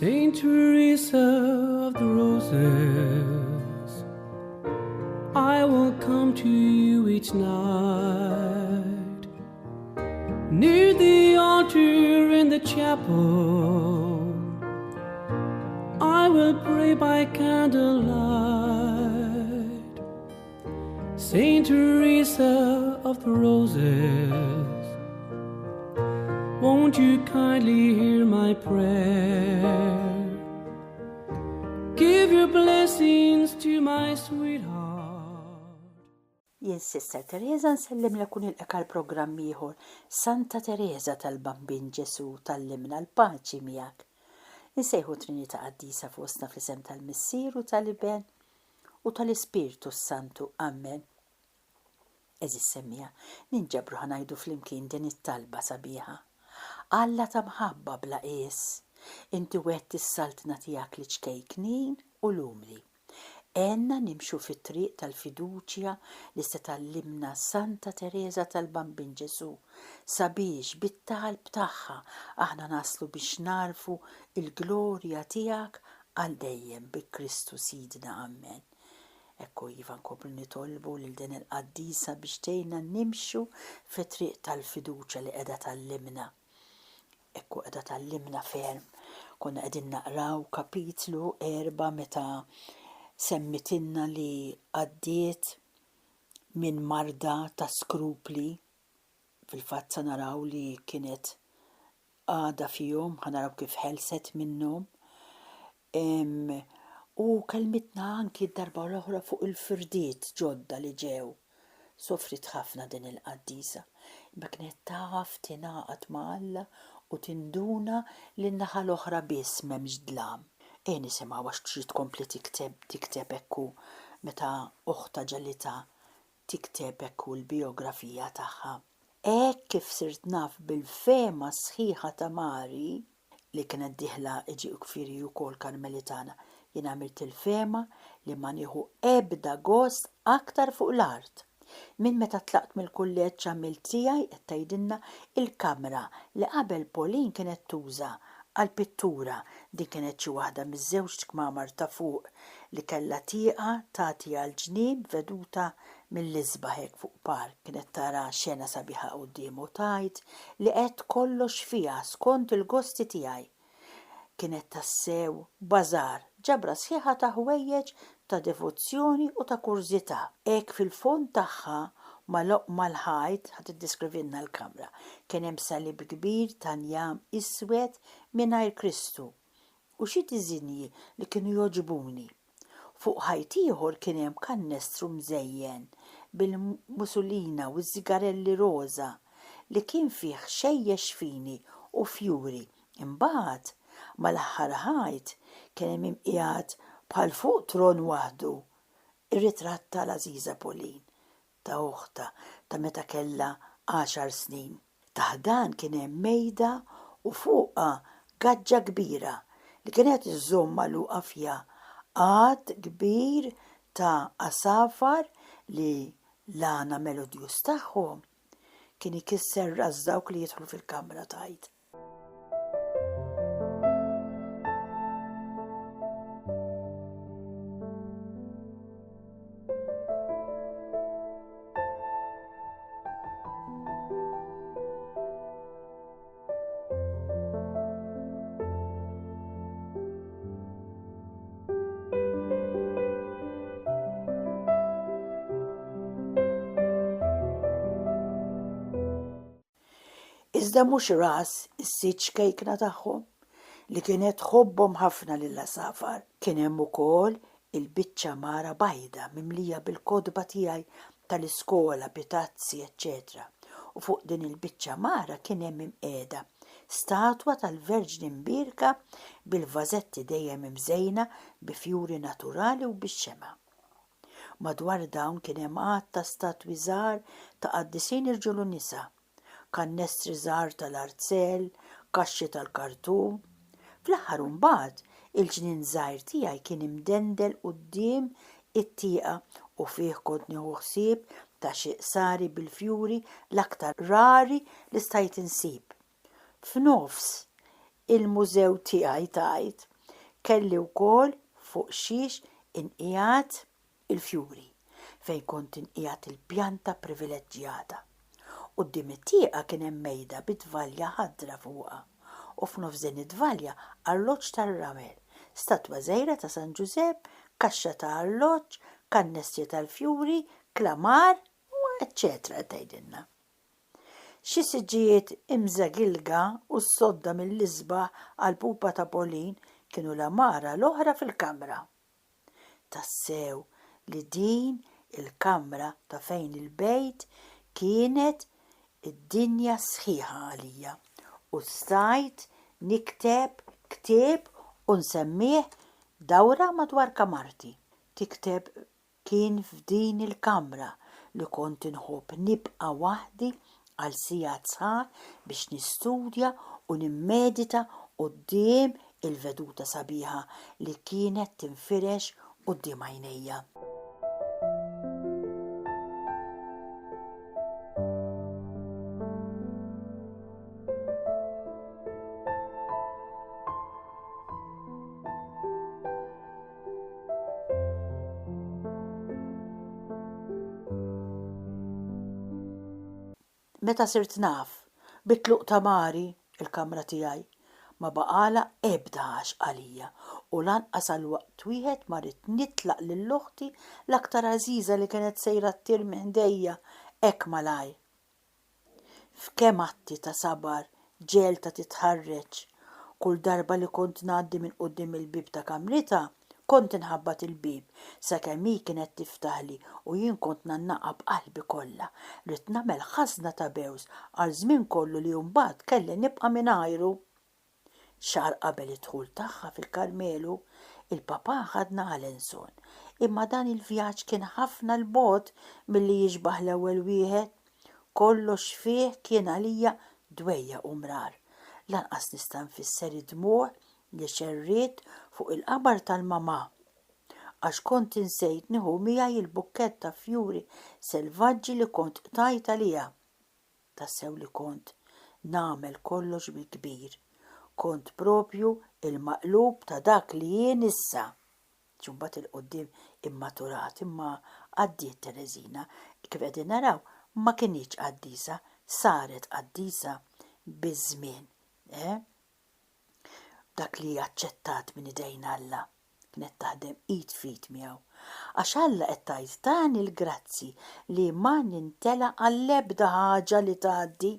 Saint Teresa of the Roses, I will come to you each night, near the altar in the chapel. I will pray by candlelight. Saint Teresa of the Roses, won't you kindly hear my prayer? Give your blessings to my sweetheart. Jien Sister Teresa nsellem lekun il-eka l-programm ieħor Santa Teresa tal-Bambin Ġesu tallimna l-paċi miegħek. Insejħu Trinità Qaddisa fostna fl-isem tal-Missier u tal-Iben u tal-Ispirtu Santu. Amen. Eżis semmija, ninġabru ħanajdu flimkien din it-talba sabiħa. Alla ta' mħabba bla qis, inti wetti s-saltna tiegħek li ċkejknin u l-umri. Enna nimxu fit-triq tal-fiduċja li se tallimna Santa Teresa tal-Bambin Ġesu sabiex bit-talb tagħha aħna naslu biex narfu il-glorja tiegħek għal dejjem bi Kristu Sidna. Amen. Ekku jiva nkomplu nitolbu lil din il-qaddisa biex tgħinna nimxu fit-triq tal-fiduċja li qiegħda tallimna. Ekku qiegħda tallimna ferm. Konna qegħdin naqraw kapitlu 4 meta semmitinna li għaddiet minn marda ta' skrupli. Fil-fatt sa naraw li kienet għada fihom, ħanaraw kif ħelset minnhom. U kelmitna anki d-darba l-oħra fuq il-firdiet ġodda li ġew. Sofrit ħafna din il-qaddisa. Imma kienet taf tingħaqad ma' Alla u tinduna li n-naħa l-oħra biss m'hemmx dlam. Nisimgħu għax trid tkompli tikteb ekku meta oħta ġellita tikteb ekku l-biografija tagħha. Hekk kif sirt naf bil-fema sħiħa ta' Mari li kienet diħla iġi kfiri wkoll Karmelitana. Jien għamilt il-fema li ma nieħu ebda gost aktar fuq l-art. Minn meta tlaqt mill-kulleġġ għamilt tiegħi qed tgħidilna il-kamra li qabel Pauline kienet tuża għal-pittura. Din kienet xi waħda miż-żewġ kmamar ta' fuq li kellha tieqa tagħti għall-ġnien veduta mill-isbaħ hekk fuq park. Kienet tara xena sabiħa quddiem u tajt li qed kollox fiha skont il-gosti tiegħi. Kienet tassew bażar, ġabra sħiħa ta' ħwejjeġ ta' devozzjoni u ta' kurżità. Hekk fil-fond tagħha mal-ħajt ħad iddeskrivinna l-kamra. Kien hemm salib kbir ta' njam iswed mingħajr Kristu u xi diżinji li kienu joġbuni. Fuq ħajt ieħor kien hemm kannestru mżejjen bil-musulina u ż-żigarelli roża li kien fih xejjex fini u fjuri. Imbagħad mal-aħħar ħajt kien hemm imqiegħed bħal fuq tron waħdu ir-ritratt tal-Aziża Pauline ta' uħta ta' meta kellha 10 snin. Taħt dan kien hemm mejda u fuqha gaġġa kbira li kienet iżżomm magħluqa fiha għad kbir ta' asafar li l-għana melodjus tagħhom kien ikisser ras dawk li jidħlu fil-kamra tajt. Iżda mhux ras is-siġ kejkna tagħhom li kienet tħobbhom ħafna lill-asafar. Kien hemm ukoll il-biċċa mara bajda mimlija bil-kodba tiegħi tal-iskola, bitazzi, eċċetera. U fuq din il-biċċa mara kien hemm imqiegħda statwa tal-Verġni mbirka bil-vażetti dejjem imżejna bi fjuri naturali u bix-xema. Madwar dawn kien hemm għadd ta' statwi żgħar ta' qaddisin irġiel u nisa, kannestri żgħar tal-arzel, kaxxi tal-kartun. Fl-aħħar mbagħad il-ġnien żgħir tiegħi kien imdendel quddiem it-tieqa u fih kont nieħu ħsieb ta' xi qsari bil-fjuri l-aktar rari li stajt insib. F'nofs il-mużew tiegħi tajt kelli wkoll fuq xiex inqiegħed il-fjuri fejn kont inqiegħed il-pjanta privileġġjata. Quddiem it-tieqa kien hemm mejda bit-tvalja ħadra fuqha u f'nofs din id-dvalja arloġġ tar-ramel, statwa żgħira ta' San Giuseppe, kaxxa ta' arloġġ, kannestri tal-fjuri, klamar u eċċetera tgħidilna. Xi siġġijiet imżagilga u s-sodda mill-isbaħ għall-pupa ta' Polin kienu l-amara l-oħra fil-kamra. Tassew li din il-kamra ta' fejn il-bejt kienet id-dinja sħiħa għalija u stajt nikteb ktieb u nsemmih dawra madwar kamarti. Tikteb kien f'din il-kamra li kont inħobb nibqa' waħdi għal sigħat sħaħ biex nistudja u nimmedita quddiem il-veduta sabiħa li kienet tinfirex quddiem għajnejja. Meta sirt naf bitluq ta' Mari, il-kamra tiegħi, ma baqala ebda għax għalija u lanqas għal waqt wieħed ma rid nitlaq lill-oħti l-aktar għażiża li kienet sejra ttir minn ħdejja hekk malaj. F'kemm atti ta' sabar ġelta titħarreġ, kull darba li kont ngħaddi minn quddiem il-bib ta' kamrita kont inħabbat il-bib sakemm hi kienet tiftaħli u jien kont nannaqa b'qalbi kollha. Rid nagħmel ħażna ta' bews għal żmien kollu li mbagħad kelli nibqa' mingħajru. Xahar qabel id-dħul tagħha fil-Karmelu, il-papà ħadna Alençon, imma dan il-vjaġġ kien ħafna l-bogħod milli jiġbaħ l-ewwel wieħed. Kollox fih kien għalija dwejja u mrar. Lanqas nista' nfisser id-dmugħ li xerriet fuq il-qabar tal-mamà għax kont insejt nieħu miegħi il-bukkett ta' fjuri selvaġġi li kont qtajt għaliha. Tassew li kont nagħmel kollox bil-kbir. Kont propju il-maqlub ta' dak li jien issa. Ġumbat il-qoddim immaturat imma għaddiet Tereżina, kif qegħdin naraw ma kienx qaddisa, saret qaddisa biż-żmien. Dak li aċċettat minn idejn Alla kienet taħdem id fit miegħu. Għax Alla qed tgħid dan il-grazzi li ma nintela għall-ebda ħaġa li tgħaddi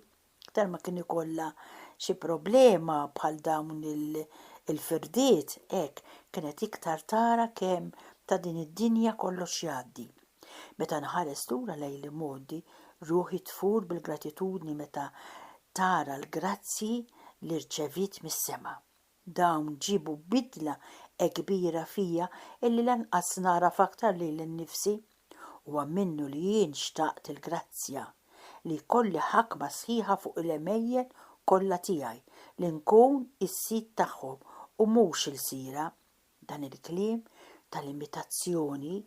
aktar ma kien ikollha xi problema bħal dawn il-firdiet hekk kienet iktar tara kemm ta' din id-dinja kollox jgħaddi. Meta nħares lura lejn modi ruħi tfur bil-gratitudni meta tara l-grazzi li rċevit mis-sema. Dawn ġibu bidla kbira fija illi lanqas nara f'aktar lil innifsi u minnu li jien xtaqt il-grazzja li kolli ħakma sħiħa fuq il-emejjen kollha tiegħi li nkun is-sit tagħhom u mhux il-sira. Dan il-kliem tal-imitazzjoni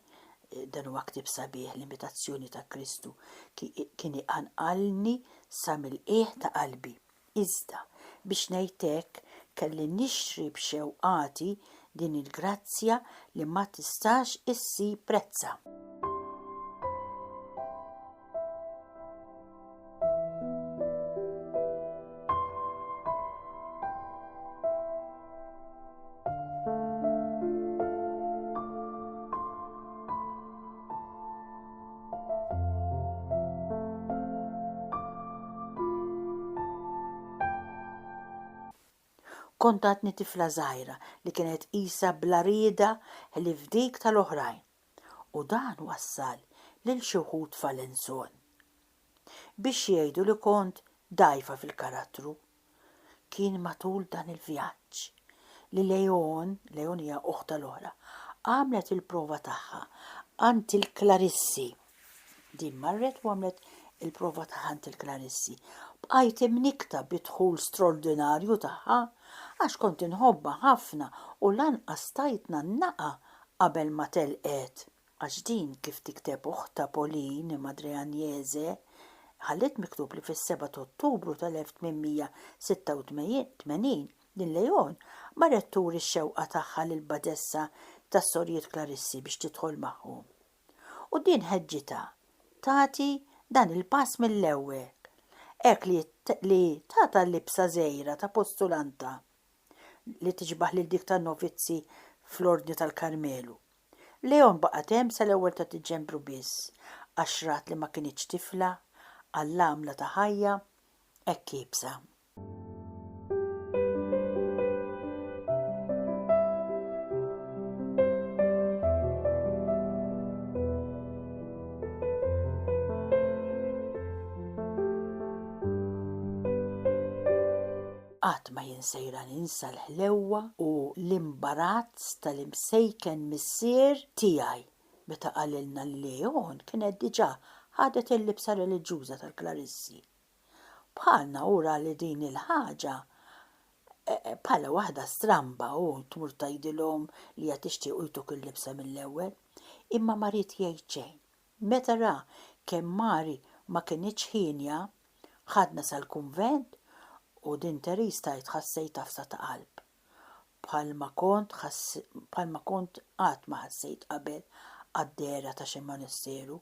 dan huwa ktieb sabiħ l-imitazzjoni ta' Kristu kien iqanqalni sa mill-qiegħ ta' qalbi. Iżda biex ngħid hekk kelli nixtri b'xewqati din il-grazzja li ma tistax issib prezza. Kont għadni tifla żgħira li kienet qisha bla rieda li f'dik tal-oħrajn u dan wassal lil xi wħud f'Alençon biex jgħidu li kont dgħajfa fil-karattru. Kien matul dan il-vjaġġ li Leon hija oħta l-oħra, għamlet il-prova tagħha għand il-Klarissi. Din marret u għamlet il-prova tagħha għand il-Klarissi. Bqajt imnikta bidħul straordinarju tagħha għax kont inħobba ħafna u lanqas tajtna n-naqa qabel ma telqet. Għax din kif tikteb oħta Polin Madre Agnese ħallet miktub li fis-7 Ottubru tal-1886 Din Leon marret turi x-xewqa tagħha lil badessa tas-Sorjiet Klarissi biex tidħol magħhom. U din ħeġġitha tagħti dan il-pass mill-ewwel. Hekk li tagħta l-libsa żgħira ta' postulanta li tiġbaħ lil dik tan-novizzi fl-Ordni tal-Karmelu. Leon baqgħet hemm sal-ewwel ta' Diċembru biss, għax rat li ma kinitx tifla għall-għamla ta' ħajja hekk kiebsa. Qatt ma jinsejra ninsa l-ħlewwa u l-imbarazz tal-imsejken missier tiegħi meta qalilna li Leon kienet diġà ħadet il-libsa reliġjuża tal-Klarissi. Bħalna ura li din il-ħaġa bħala waħda stramba u tmur tgħidilhom li qed tixtiequ jtuk il-libsa mill-ewwel, imma ma rid jgħid xejn. Meta ra kemm Mari ma kinitx ħinja, ħadna sal-kunvent u din Teris tajt ħassejt tafsa ta' qalb. Bħalma kont qatt ma ħassejt qabel għad-dera ta' xi ministeru,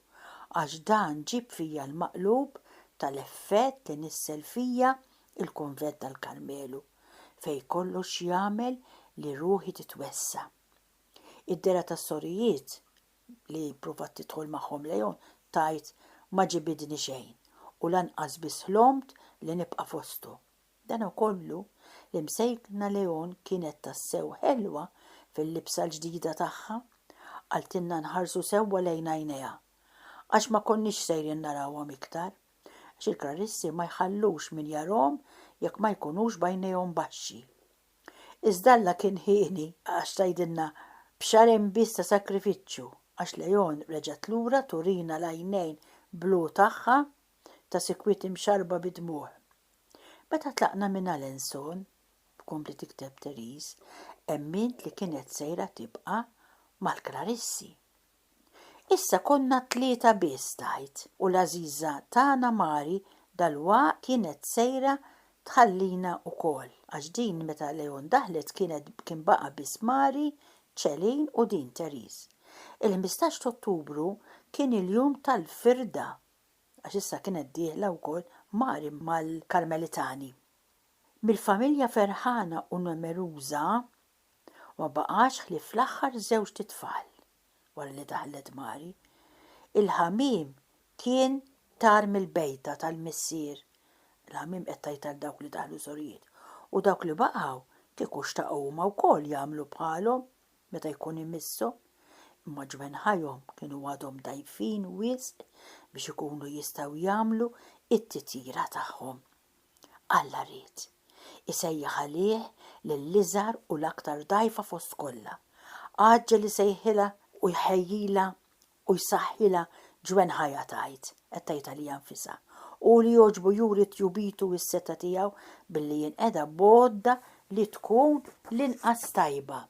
għax dan ġib fija l-maqlub tal-effett li nissel fija il-kunvent tal-Karmelu fejn kollox jagħmel li ruħi titwessa. Id-dera tas-Sorjiet li pruvat tidħol magħhom Leon tajt ma ġibidni xejn u lanqas biss ħlomt li nibqa' fostu. Dan kollu l-imsejkna Leon kienet tassew ħelwa fil-libsa l-ġdida tagħha, għaltinna nħarsu sewwa lejn għajnejha, għax ma konniex sejrin narawhom iktar, għax il-Klarissi ma jħallux min jarahom jekk ma jkunux bajnejhom baxxi. Iżda Alla kien ħieni għax tgħidilna b'xarem biss ta' sakrifiċċju, għax Leon reġgħet lura turina l-għajnejn blu tagħha ta' sikwiet imxarba bid-dmuħ. Meta tlaqna minn Alençon, b'kompli tikteb Teris, emmint li kienet sejra tibqa' mal-Klarissi. Issa konna 3 biss tajt u l-Ażiża tagħna Mari dalwaqt kienet sejra tħallina wkoll, għax din meta Leon daħlet kien baqa' biss Mari, Ċelin u din Teris. Il-15 Ottubru kien il-jum tal-firda, għax issa kienet dieħla wkoll Mari mal-Karmelitani. Mill-familja ferħana u numeruża ma baqax li fl-aħħar 2 titfal wara li daħlet Mari. Il-ħamim kien tar mill-bejta tal-missier. Il-ħamim qed tgħid għal dawk li daħlu Sorjiet. U dawk li baqgħu kieku xtaqgħu ma wkoll jagħmlu bħalhom meta jkun imissu, imma ġwenħajhom kienu għadhom dajfin wisq biex ikunu jistgħu jagħmlu it-titjira tagħhom. Alla rid isejjaħ għalih lill-iżgħar u l-aktar dgħajfa fost kollha. Għaġġel isejħilha u jħejjilha u jsaħħilha ġwenħajja tgħid, qed tgħid għalija nfisha, u li jogħġbu juri tjubitu s-seta tiegħu billi jinqeda bodda li tkun l-inqas tajba.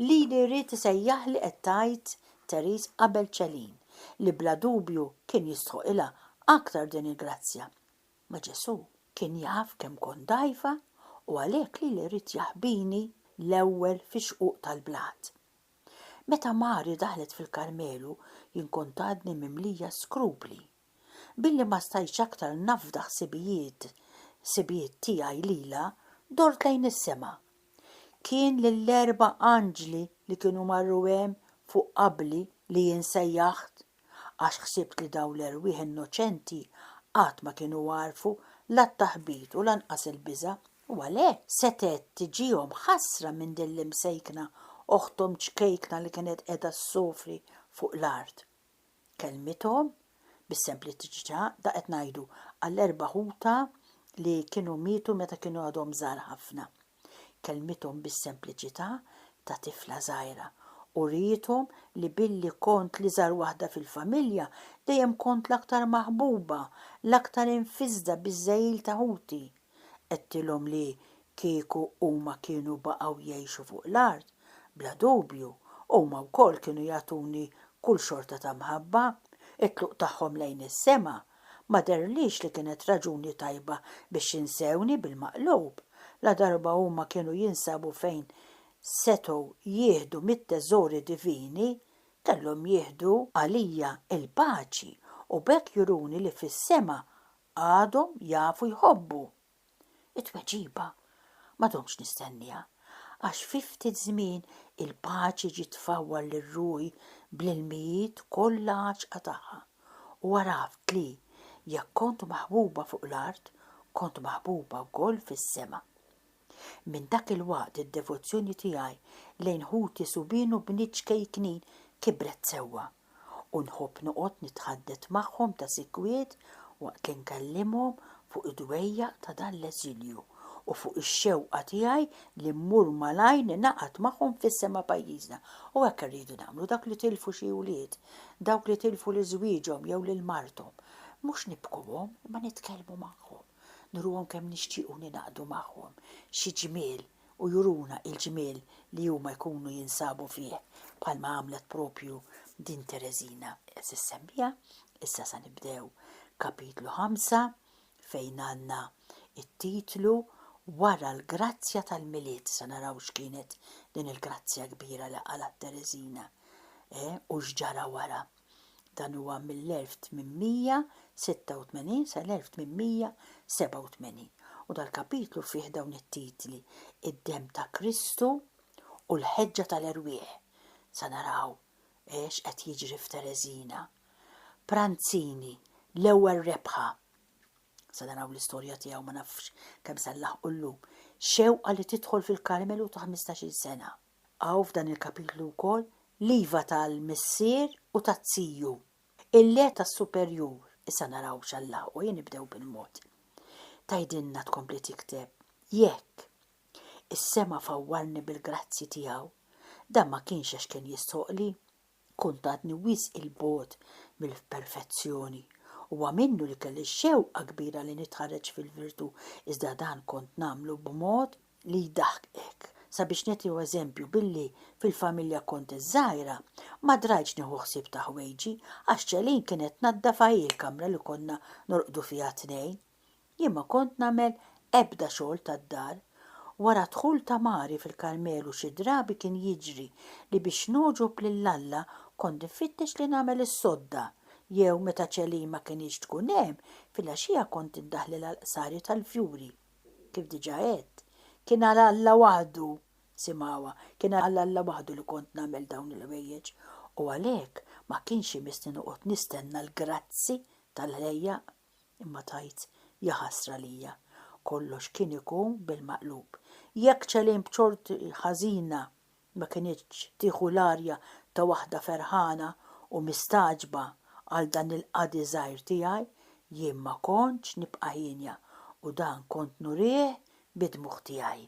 Li jrid isejjaħli qed tgħid Teris qabel Ċelin li bla dubju kien jistħoqilha aktar din il-grazzja. Ma Ġesu kien jaf kemm kont dgħajfa u għalhekk li rrid jaħbini l-ewwel fix-xquq tal-blat. Meta Mari daħlet fil-Karmelu jien kont għadni mimlija skrupli. Billi ma stajtx aktar nafdaħ sibijiet tiegħi lilha dort lejn is-sema. Kien lill-4 anġli li kienu marru hemm fuq qabli li jinsejjaħt għax ħsibt li dawn l-erwieħ innoċenti qatt ma kienu għarfu l-taħbit u lanqas il-biża' u għalhekk setet tiġihom ħasra minn din l-imsejkna oħthom ċkejkna li kienet qiegħda ssofri fuq l-art. Kelmithom bis-sempliċità da qed ngħidu għall-4 ħuta li kienu mietu meta kienu għadhom żgħar ħafna. Kelmithom bis-sempliċità ta' tifla żgħira u rietom li billi kont li żgħar waħda fil-familja dejjem kont l-aktar maħbuba, l-aktar infisda biż-żgħil ta' ħuti. Qedtilhom li kieku huma kienu baqgħu jgħixu fuq l-art, bla dubju huma wkoll kienu jagħtuni kull xorta ta' mħabba, it-tluq tagħhom lejn is-sema ma derlix li kienet raġuni tajba biex insewni bil-maqlub, La darba huma kienu jinsabu fejn setgħu jieħdu mit-teżori divini, kellhom jieħdu għalija il-paċi u bekk juruni li fis-sema għadhom jafu jħobbu. It-tweġiba m'għadhomx nistennija, għax fi ftit żmien il-paċi ġiet tfawwal lir-ruħi bl-ilmijiet kollha għaċqa tagħha u għaraft li jekk kont maħbuba fuq l-art, kont maħbuba wkoll fis-sema. Minn dak il-waqt id-devozzjoni tiegħi lejn ħuti subien u bniet kejknin kibret sewwa u nħobb noqgħod nitħaddet magħhom ta' sikwiet waqt li nkellimhom fuq id-dwejjaq ta' dan l-eżilju u fuq ix-xewqa tiegħi li mmur malajr ningħaqad magħhom fis-sema pajjiżna. U hekk irridu nagħmlu dak li tilfu xi wlied, dawk li tilfu li żwieġhom jew lil marthom. Mhux nibkuhom, imma nitkellmu magħhom. Nuruhom kemm nixtiequ ningħaqdu magħhom xi ġmiel u juruna il-ġmiel li huma jkunu jinsabu fih bħalma għamlet propju din Tereżina. Sissemmija, issa se nibdew kapitlu 5 fejn għandna it-titlu Wara l-grazzja tal-miliet. Se naraw x'kienet din il-grazzja kbira li qalet Tereżina u x'ġara wara. Dan huwa mill-1886 sal-1887 u dal-kapitlu fih dawn it-titli id-dem ta' Kristu u l-ħeġġa tal-erwieħ. Se naraw x'qed jiġri f'Tereżina. Pranzini, l-ewwel rebħa. Se naraw l-istorja tiegħu ma nafx kemm se nlaħqu llum. Xewqa li tidħol fil-Karmelu ta' 15-il sena. Hawn f'dan il-kapitlu wkoll l-iva tal-missier u tat-tziju. Il-le tas-superjur. Issa naraw x'allaħqu jien nibdew bil-mod. Tgħidilna tkompli tikteb. Jekk is-sema fawwarni bil-grazzi tiegħu, dan ma kienx għax kien jistoqli, kont għadni wisq il-bogħod mill-perfezzjoni. Huwa minnu li kelli xewqa kbira li nitħarreġ fil-virtu, iżda dan kont nagħmlu b'mod li jdaħħek. Sabiex nagħti eżempju billi fil-familja kont iż-żgħira ma drajtx nieħu ħsieb ta' ħwejġi għax ċelin kienet tnaddafa il-kamra li konna norqdu fiha tnejn. Jien ma kont nagħmel ebda xogħol tad-dar. Wara dħul ta' Mari fil-Karmelu xi drabi kien jiġri li biex noġob lill-Alla kont nfittex li nagħmel is-sodda. Jew meta ċelin ma kienx tkun hemm, fil-għaxija kont indaħli l-qsari tal-fjuri. Kif diġà għedt, kien għal Alla waħdu, simgħuha, kien għal Alla waħdu li kont nagħmel dawn il-ħwejjeġ u għalhekk ma kienx imiss noqgħod nistenna l-grazzi tal-ħlejjaq imma tajt ja ħasra lija. Kollox kien ikun bil-maqlub. Jekk ċelin b'ċort ħażina ma kienx tieħu l-arja ta' waħda ferħana u mistaġba għal dan il-qadi żgħir tiegħi, jien ma kontx nibqa' ħinja u dan kont nurih bid-dmugħ tiegħi.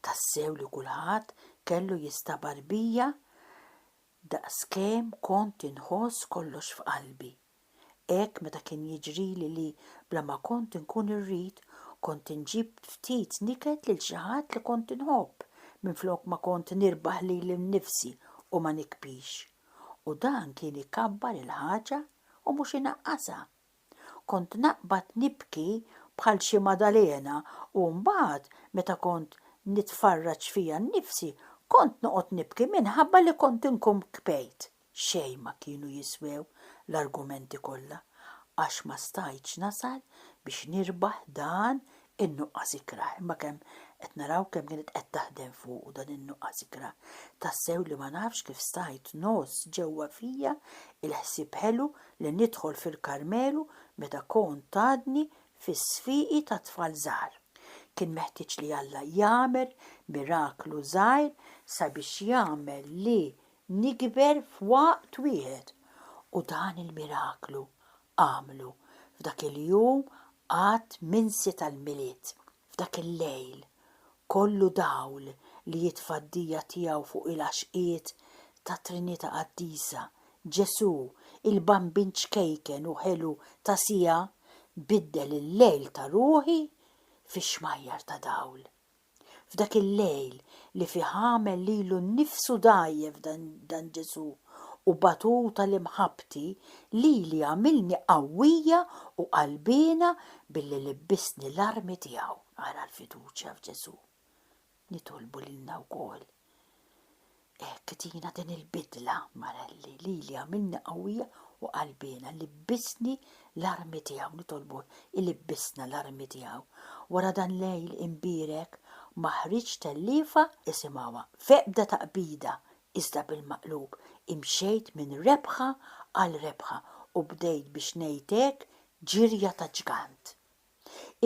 Tassew li kulħadd kellu jistabar bija daqskemm kont inħoss kollox f'qalbi. Hekk meta kien jiġrili li bla ma kont inkun irrid, kont inġib ftit niket lil xi ħadd li kont inħobb minflok ma kont nirbaħ lili nnifsi u ma nikbix. U dan kien ikabbar il-ħaġa u mhux inaqqasha. Kont naqbad nibki bħal xi Madalena u mbagħad meta kont nitfarraġ fija nnifsi kont noqgħod nibki minħabba li kont inkun kbejt. Xejn ma kienu jiswew l-argumenti kollha għax ma stajtx nasal biex nirbaħ dan in-nuqqas ikrah. Imma kemm qed naraw kemm kienet qed taħdem fuq u dan in-nuqqas ikra. Tassew li ma nafx kif stajt nos ġewwa fija il-ħsieb ħelu li nidħol fil-Karmelu meta kont għadni fis-sfiqi ta' tfal żgħar. Kien meħtieġ li Alla jagħmel miraklu żgħir sabiex jagħmel li nikber f'waqt wieħed. U dan il-miraklu għamlu f'dak il-jum għad minsi tal-miliet. F'dak il-lejl kollu dawl li jitfaddija tiegħu fuq il-għaxqiet ta' Trinita Qaddisa, Ġesu, il-bambin ċkejken u ħelu ta' sija, biddel il-lejl ta' ruħi fi xmajjar ta' dawl. F'dak il-lejl li fi ħamel lilu nnifsu dajjef dan Ġesu u batuta l-imħabti li għamilni qawwija u qalbina billi libbisni l-armi tiegħu. Ara l-fiduċja f'Ġesu. Nitolbu lilna wkoll. Tina din il-bidla marelli li għamilni qawwija u qalbina libbisni l-armi tiegħu. Nitolbu il-libbisna l-armi tiegħu. Wara dan lejl imbirek maħriġ tellifa isimgħuha feqda taqbida iżda bil-maqlub imxejt minn rebħa għal rebħa u bdejt biex ngħidlek ġirja ta' ġgant.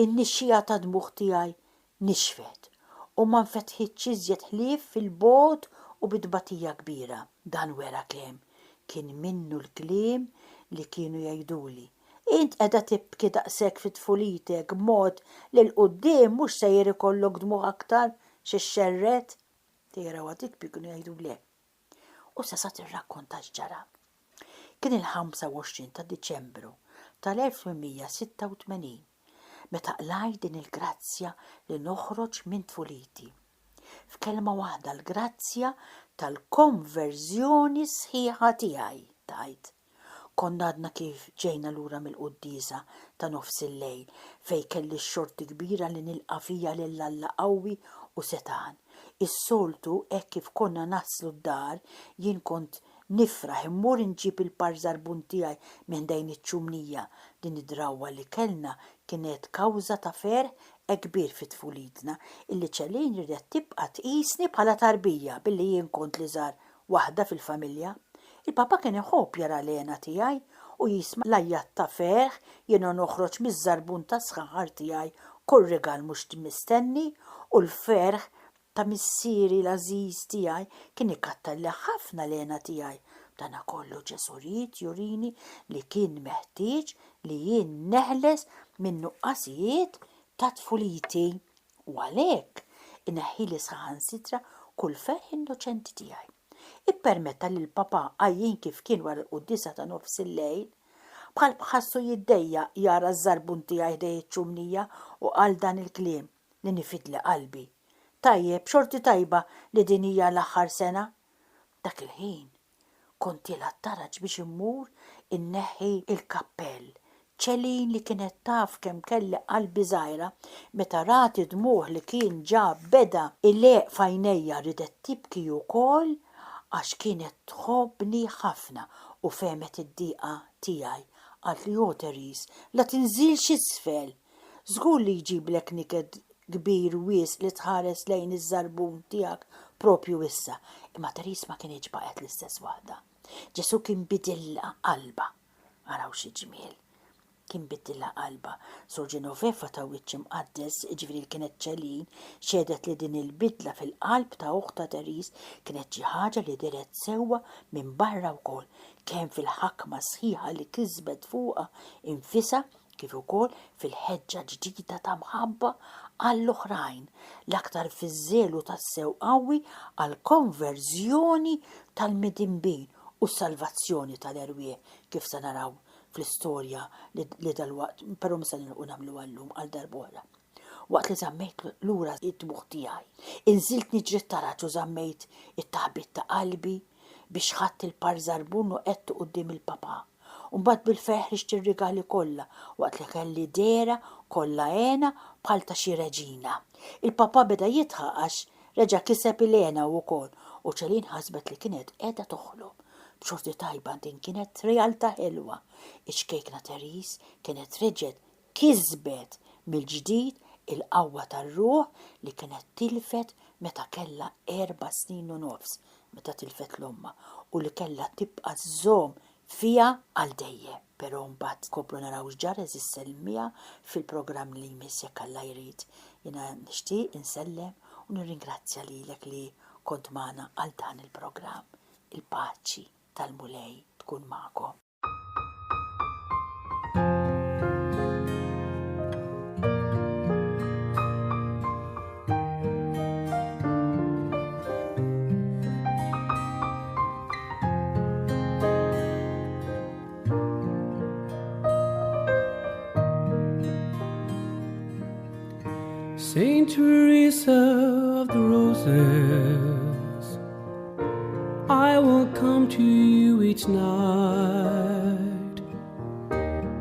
In-nixxija ta' dmuħ tiegħi nixfet u ma nfetħitx iżjed ħlief fil-bogħod u bidbatija kbira. Dan wera kemm kien minnu l-kliem li kienu jgħiduli. Int qiegħda tibki daqshekk fit-tfulitek b'mod li l-qudiem mhux sejjer ikollok dmuħ aktar x'ixxerret. Tira għadik kienu jgħidu le. U sa tirrakkonta x'ġara. Kien il-25 ta' Diċembru tal-1886 meta qlajt din il-grazzja li noħroġ minn tfuliti. F'kelma waħda l-grazzja tal-konverżjoni sħiħa tiegħi tajt. Konna għadna kif ġejna lura mill-quddisa ta' nofs il-lejl fej kelli x-xorti kbira li nilqa' fija lil Alla qawwi u setan. Is-soltu hekk kif konna naslu d-dar jien kont nifraħ immur inġib il-parzarbun tiegħi minn dejn iċ-ċumnija. Din id-drawwa li kellna kienet kawża ta' ferħ kbir fit-tfulitna illi ċelin ridet tibqa' tqisni bħala tarbija billi jien kont li żgħar waħda fil-familja. Il-papa kien iħobb jara l-għena tiegħi u jisma' lajjat ta' ferħ jiena noħroġ miż-żarbun ta' sħaħar tiegħi kull rigal mhux mistenni u l-ferħ ta' missieri l-għażiż tiegħi kien ikattalli ħafna l-għena tiegħi. Dana kollu ġesurit jurini li kien meħtieġ li jien neħles minn nuqqasijiet ta' tfuliti u għalhekk ineħħili saħansitra kull ferħ innoċenti tiegħi. Ippermetta li l-papa għajjin kif kien wara l-quddisa ta' nofs il-lejl bħal bħassu jiddejja jara ż-żarbun tiegħi ħdej iċ-ċumnija u qal dan il-kliem li nifidli qalbi. Tajjeb, xorti tajba li din hija l-aħħar sena. Dak il-ħin kont taraġ biex immur inneħħi il-kappell. ċelin li kienet taf kemm kelli qalbi żgħira meta rati dmuħ li kien ġab beda il-leq fajnejja ridet tibki wkoll għax kienet tħobbni ħafna u femet id-dieqa tiegħi għalt li Teris la tinżilx isfel. Żgur li jġiblek niked kbir wies li tħares lejn iż-żarbun tiegħek propju issa. Imma Teris ma kienx baqgħet l-istess waħda. Ġesu kien bidilha qalba. Araw xi ġmiel. Kien biddilha qalba. Sur Ġenoveva ta' wiċċ imqaddes, ġifieri kienet ċelin, xedet li din il-bidla fil-qalb ta' uħta Teris kienet xi ħaġa li diret sewwa minn barra wkoll, kemm fil-ħakma sħiħa li kisbet fuqha infisha kif ukoll fil-ħeġġa ġdida ta' mħabba għall-oħrajn, l-aktar fiż-żelu tas-sew qawwi għall-konverżjoni tal-midinbin u s-salvazzjoni tal-erwieħ kif se naraw fl-istorja li dal-waqt, però misa nilqu nagħmlu għallum għal darb'oħra. Waqt li żammejt lura it-tmuħ tiegħi, inżilt niġri taraġ u żammejt it-taħbit ta' qalbi biex ħadt il-parzarbun u qedtu quddiem il-papa. U mbagħad bil-ferħ rixt ir-rigali kollha waqt li kelli dera kollha għena bħal ta' xi reġina. Il-papa beda jitħaq għax reġa' kiseb il-għena wkoll u ċelin ħasbet li kienet qiegħda toħlob. B'xorti tajba din kienet realtà ħelwa. Iċkejkna Teris kienet reġgħet kisbet mill-ġdid il-qawwa tar-ruħ li kienet tilfet meta kellha 4 snin u nofs meta tilfet l-omma u li kellha tibqa' żżomm fiha għal dejjem. Però mbagħad kopru naraw x'ġara is-selmija fil-programm li jmiss jekk Alla jrid. Jiena nixtieq insellem u nirringrazzja lilek li kont magħna għal dan il-programm. Il-paċi tal-Mulej tkun magħkom. Saint Teresa of the Roses, I will come to you each night,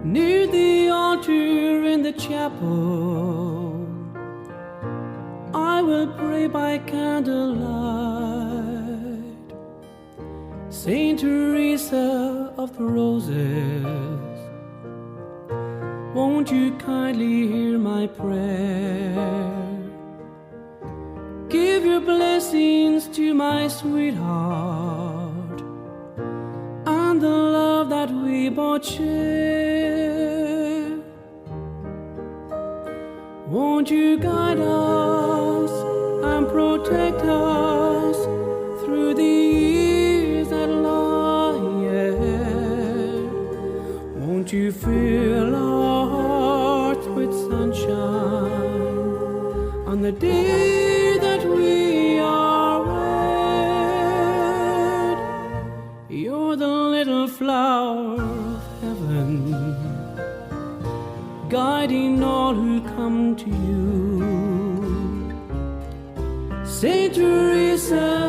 near the altar in the chapel, I will pray by candlelight. Saint Teresa of the Roses, won't you kindly hear my prayer? Give your blessings to my sweetheart and the love that we both share. Won't you guide us and protect us through the years that lie ahead? Won't you fill our hearts with sunshine on the day that we are wed? You're the little flower of heaven, guiding all who come to you. Saint Teresa